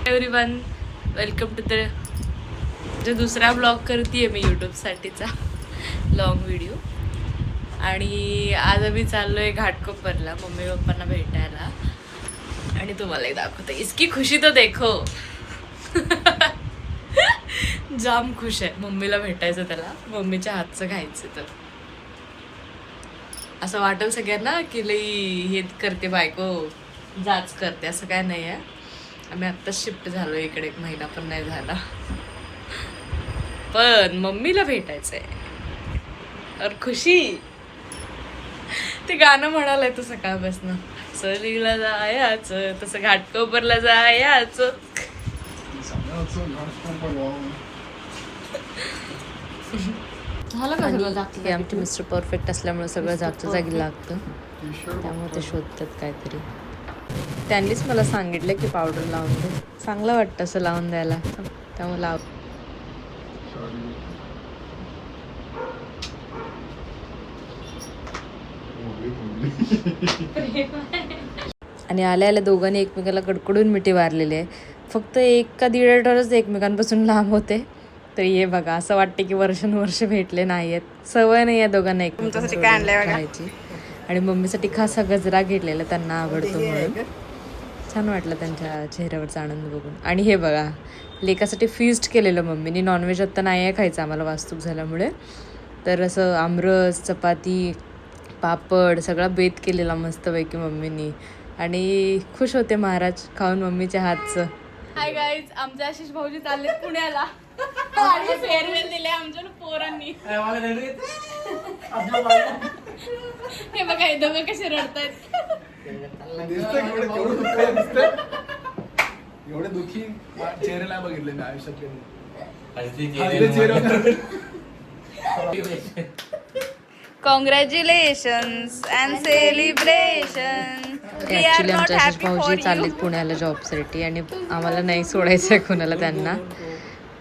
Everyone, welcome to the जो दुसरा blog करते मी यूट्यूबसाठीचा लॉंग व्हिडिओ. आणि आज आम्ही चाललो आहे घाटकोपरला मम्मी पप्पांना भेटायला. आणि तुम्हाला एक दाखवते, इसकी खुशी तो देखो. जाम खुश आहे, मम्मीला भेटायचं, त्याला मम्मीच्या हातचं खायचं. तर असं वाटेल सगळ्यांना की लई हे करते बायको, जाच करते, असं काय नाही आहे. आम्ही आत्ताच शिफ्ट झालो इकडे, 1 महिना पण नाही झाला. पण मम्मीला भेटायचंय और खुशी. ते गाणं म्हणालंय तो सकाळपासून, सहलीला जायचं, तसं घाटकोपरला जायचं. झालं का सगळं? आमचे मिस्टर परफेक्ट असल्यामुळे सगळं जागच्या जागी लागतं, त्यामुळे ते शोधतात काहीतरी. त्यांनीच मला सांगितलं की पावडर लावून दे, चांगलं वाटतं असं लावून द्यायला, त्यामुळे लाव. आणि आल्या आल्या दोघांनी एकमेकाला कडकडून मिठी मारलेली आहे. फक्त 1 का 1.5 आठवडाच एकमेकांपासून लांब होते, तर हे बघा असं वाटते की वर्षानुवर्ष भेटले नाही आहेत. सवय नाही आहे दोघांना एकमेकांसाठी खायची. आणि मम्मीसाठी खासा गजरा घेतलेला, त्यांना आवडतो म्हणून. छान वाटलं त्यांच्या चेहऱ्यावरचा आनंद बघून. आणि हे बघा, लेकासाठी फीस्ट केलेलं मम्मीने. नॉनव्हेज आत्ता नाही आहे खायचं आम्हाला वास्तूक झाल्यामुळे, तर असं आमरस, चपाती, पापड सगळा बेत केलेला मस्तपैकी मम्मीनी. आणि खुश होते महाराज खाऊन मम्मीच्या हातचं. हाय गाईज, आमचे आशिष भाऊजी चालले पुण्याला आणि फेअरवेल दिले आमच्या पोरांनी. हे बघा, हे दोघं कसे रडतायत. एवढे दुखी चेहऱ्याला बघितले मी आयुष्यात. Congratulations and celebration. ऍक्च्युली आमचे आशिष भाऊजी चाललेत पुण्याला जॉबसाठी, आणि आम्हाला नाही सोडायचं आहे कोणाला त्यांना,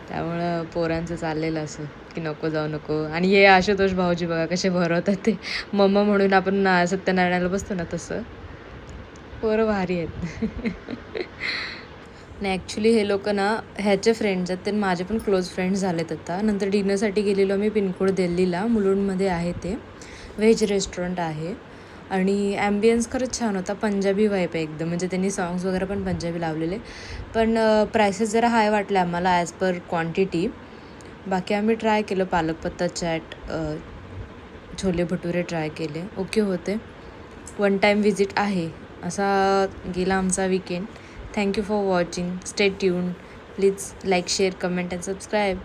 त्यामुळं पोरांचं चाललेलं असं की नको जाऊ नको. आणि हे आशुतोष भाऊजी बघा कसे भरवतात ते, मम्मा म्हणून आपण सत्यनारायणाला बसतो ना तसं. पोरं भारी आहेत. नाही, ॲक्च्युली हे लोक ना ह्याचे फ्रेंड्स आहेत, ते माझे पण क्लोज फ्रेंड्स झालेत आता. नंतर डिनरसाठी गेलेलो मी पिनकोड दिल्लीला, मुलुंडमध्ये आहे ते. व्हेज रेस्टॉरंट आहे आणि ॲम्बियन्स खरंच छान होता. पंजाबी वाईब आहे एकदम, म्हणजे त्यांनी सॉंग्स वगैरे पण पंजाबी लावलेले. पण प्रायसेस जरा हाय वाटले आम्हाला ॲज पर क्वांटिटी. बाकी आम्ही ट्राय केलं, पालक पत्ता चॅट, छोले भटुरे ट्राय केले, ओके होते. 1 टाईम विजिट आहे. असा गेला आमचा weekend. Thank you for watching. Stay tuned. Please like, share, comment and subscribe.